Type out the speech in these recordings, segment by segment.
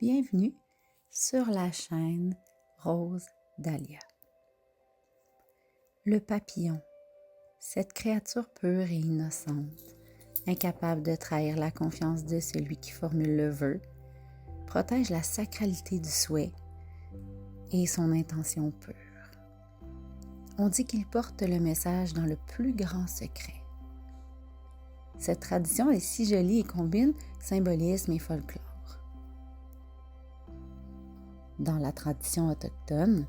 Bienvenue sur la chaîne Rose Dahlia. Le papillon, cette créature pure et innocente, incapable de trahir la confiance de celui qui formule le vœu, protège la sacralité du souhait et son intention pure. On dit qu'il porte le message dans le plus grand secret. Cette tradition est si jolie et combine symbolisme et folklore. Dans la tradition autochtone,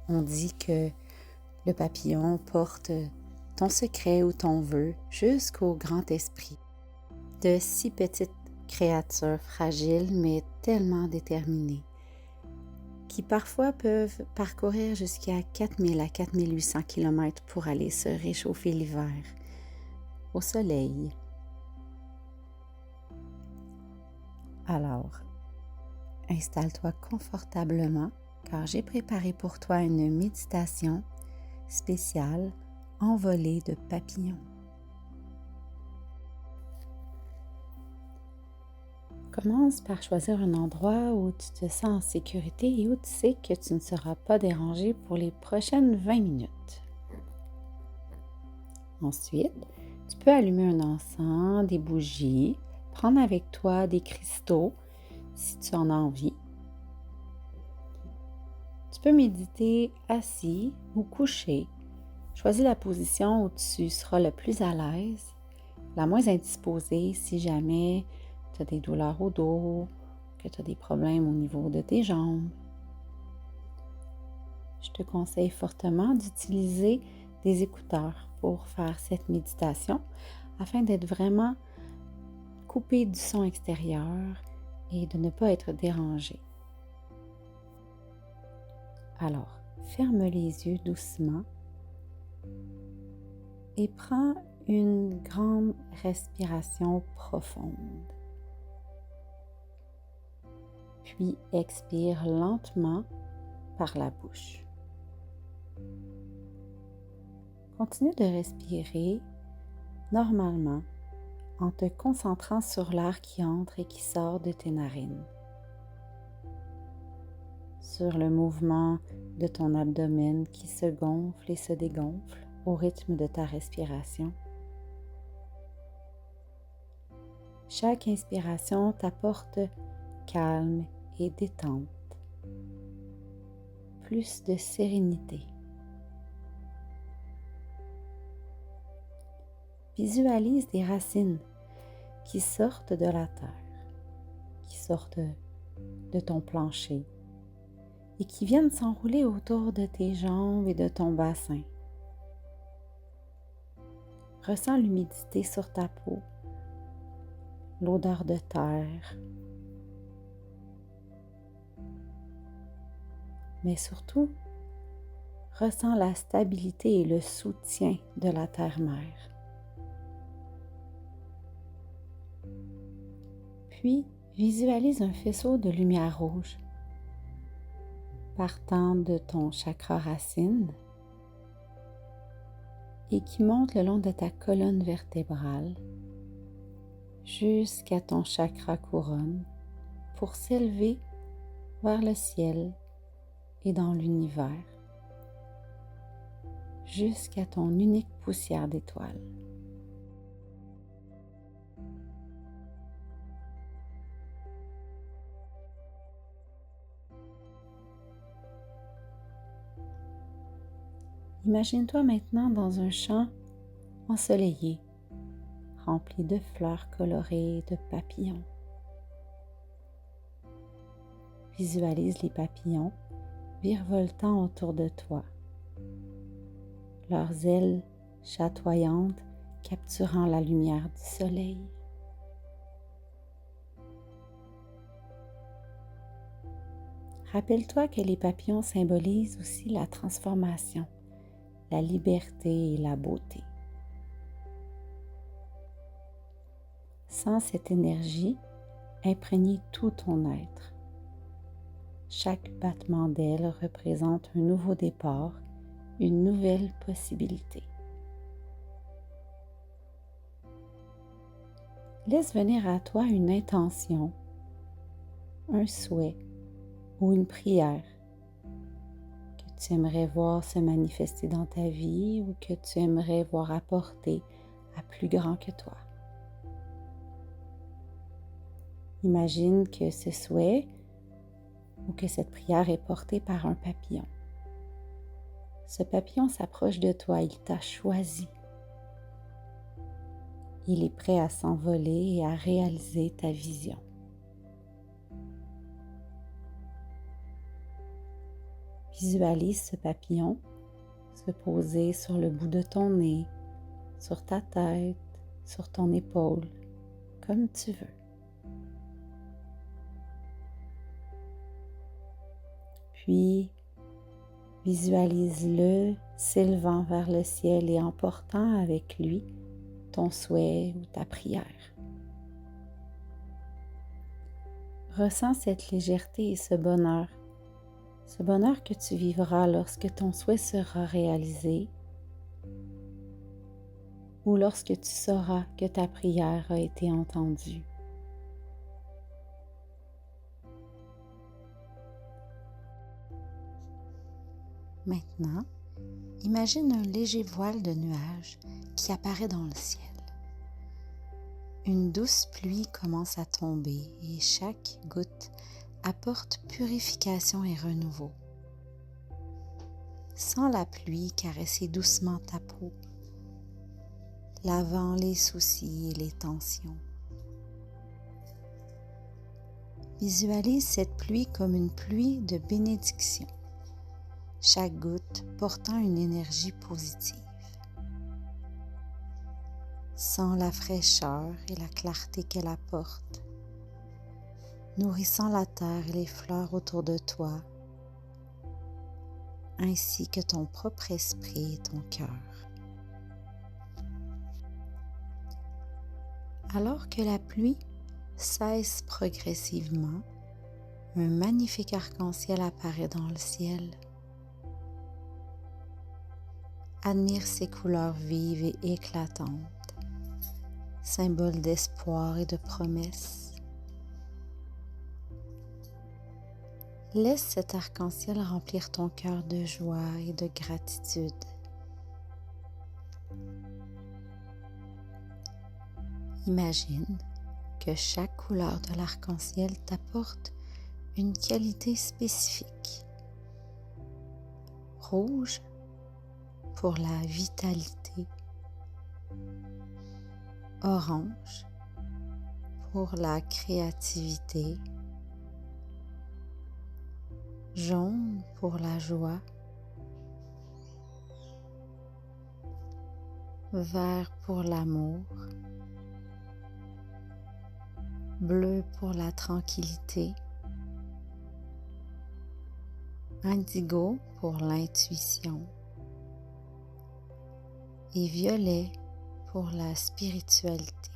on dit que le papillon porte ton secret ou ton vœu jusqu'au grand esprit de si petites créatures fragiles mais tellement déterminées, qui parfois peuvent parcourir jusqu'à 4000 à 4800 km pour aller se réchauffer l'hiver au soleil. Alors, installe-toi confortablement car j'ai préparé pour toi une méditation spéciale envolée de papillons. Commence par choisir un endroit où tu te sens en sécurité et où tu sais que tu ne seras pas dérangé pour les prochaines 20 minutes. Ensuite, tu peux allumer un encens, des bougies, prendre avec toi des cristaux si tu en as envie. Tu peux méditer assis ou couché. Choisis la position où tu seras le plus à l'aise, la moins indisposée si jamais tu as des douleurs au dos, que tu as des problèmes au niveau de tes jambes. Je te conseille fortement d'utiliser des écouteurs pour faire cette méditation afin d'être vraiment coupé du son extérieur et de ne pas être dérangé. Alors, ferme les yeux doucement et prends une grande respiration profonde. Puis expire lentement par la bouche. Continue de respirer normalement en te concentrant sur l'air qui entre et qui sort de tes narines, sur le mouvement de ton abdomen qui se gonfle et se dégonfle au rythme de ta respiration. Chaque inspiration t'apporte calme et détente, plus de sérénité. Visualise des racines qui sortent de la terre, qui sortent de ton plancher et qui viennent s'enrouler autour de tes jambes et de ton bassin. Ressens l'humidité sur ta peau, l'odeur de terre, mais surtout, ressens la stabilité et le soutien de la terre-mère. Puis, visualise un faisceau de lumière rouge partant de ton chakra racine et qui monte le long de ta colonne vertébrale jusqu'à ton chakra couronne pour s'élever vers le ciel et dans l'univers jusqu'à ton unique poussière d'étoiles. Imagine-toi maintenant dans un champ ensoleillé, rempli de fleurs colorées, de papillons. Visualise les papillons virevoltant autour de toi, leurs ailes chatoyantes capturant la lumière du soleil. Rappelle-toi que les papillons symbolisent aussi la transformation, la liberté et la beauté. Sens cette énergie imprégner tout ton être. Chaque battement d'aile représente un nouveau départ, une nouvelle possibilité. Laisse venir à toi une intention un souhait ou une prière que tu aimerais voir se manifester dans ta vie ou que tu aimerais voir apporter à plus grand que toi. Imagine que ce souhait ou que cette prière est portée par un papillon. Ce papillon s'approche de toi, il t'a choisi. Il est prêt à s'envoler et à réaliser ta vision. Visualise ce papillon se poser sur le bout de ton nez, sur ta tête, sur ton épaule, comme tu veux. Puis, visualise-le s'élevant vers le ciel et emportant avec lui ton souhait ou ta prière. Ressens cette légèreté et ce bonheur que tu vivras lorsque ton souhait sera réalisé ou lorsque tu sauras que ta prière a été entendue. Maintenant, imagine un léger voile de nuages qui apparaît dans le ciel. Une douce pluie commence à tomber et chaque goutte apporte purification et renouveau. Sens la pluie caresser doucement ta peau, lavant les soucis et les tensions. Visualise cette pluie comme une pluie de bénédiction, chaque goutte portant une énergie positive. Sens la fraîcheur et la clarté qu'elle apporte, nourrissant la terre et les fleurs autour de toi, ainsi que ton propre esprit et ton cœur. Alors que la pluie cesse progressivement, un magnifique arc-en-ciel apparaît dans le ciel. Admire ses couleurs vives et éclatantes, symbole d'espoir et de promesse. Laisse cet arc-en-ciel remplir ton cœur de joie et de gratitude. Imagine que chaque couleur de l'arc-en-ciel t'apporte une qualité spécifique. Rouge pour la vitalité, orange pour la créativité, jaune pour la joie, vert pour l'amour, bleu pour la tranquillité, indigo pour l'intuition et violet pour la spiritualité.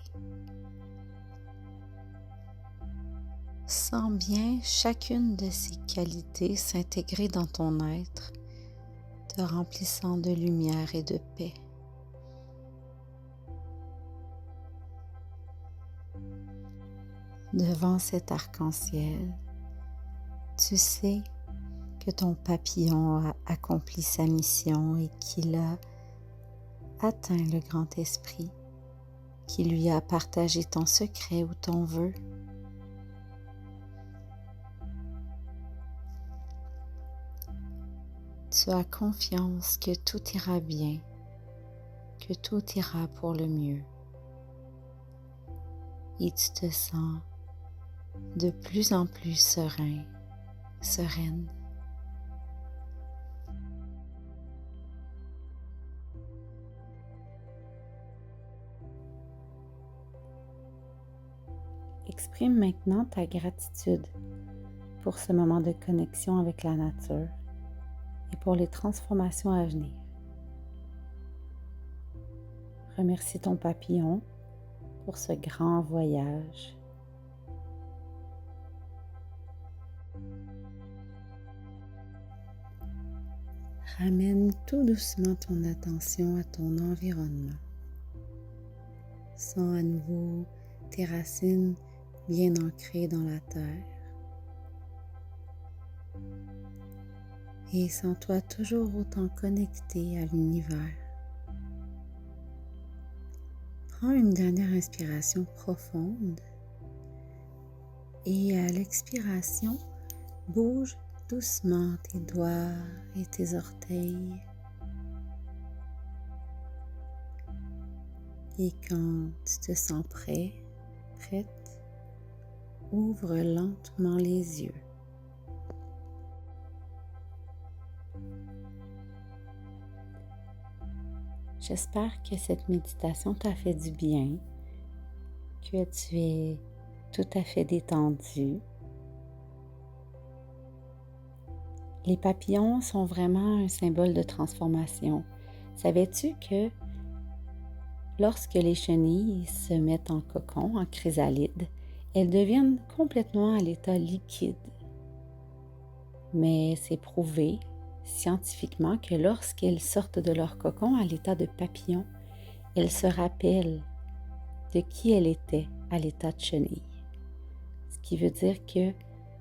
Sens bien chacune de ces qualités s'intégrer dans ton être, te remplissant de lumière et de paix. Devant cet arc-en-ciel, tu sais que ton papillon a accompli sa mission et qu'il a atteint le grand esprit, qui lui a partagé ton secret ou ton vœu. Tu as confiance que tout ira bien, que tout ira pour le mieux. Et tu te sens de plus en plus serein, sereine. Exprime maintenant ta gratitude pour ce moment de connexion avec la nature et pour les transformations à venir. Remercie ton papillon pour ce grand voyage. Ramène tout doucement ton attention à ton environnement. Sens à nouveau tes racines bien ancrées dans la terre. et sens-toi toujours autant connecté à l'univers. Prends une dernière inspiration profonde et à l'expiration, bouge doucement tes doigts et tes orteils. Et quand tu te sens prêt, prête, ouvre lentement les yeux. J'espère que cette méditation t'a fait du bien, que tu es tout à fait détendu. Les papillons sont vraiment un symbole de transformation. Savais-tu que lorsque les chenilles se mettent en cocon, en chrysalide, elles deviennent complètement à l'état liquide? Mais c'est prouvé scientifiquement que lorsqu'elles sortent de leur cocon à l'état de papillon, elles se rappellent de qui elles étaient à l'état de chenille. Ce qui veut dire que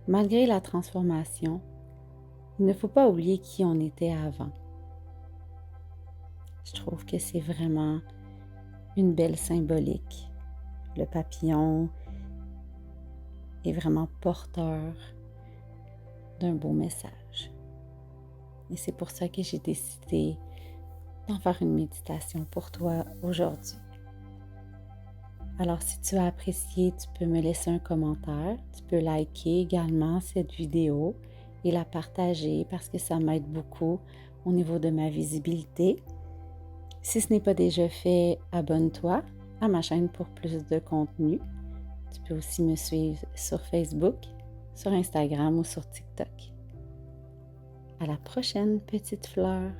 malgré la transformation, il ne faut pas oublier qui on était avant. Je trouve que c'est vraiment une belle symbolique. Le papillon est vraiment porteur d'un beau message. Et c'est pour ça que j'ai décidé d'en faire une méditation pour toi aujourd'hui. Alors, si tu as apprécié, tu peux me laisser un commentaire. Tu peux liker également cette vidéo et la partager parce que ça m'aide beaucoup au niveau de ma visibilité. Si ce n'est pas déjà fait, abonne-toi à ma chaîne pour plus de contenu. Tu peux aussi me suivre sur Facebook, sur Instagram ou sur TikTok. À la prochaine, petite fleur!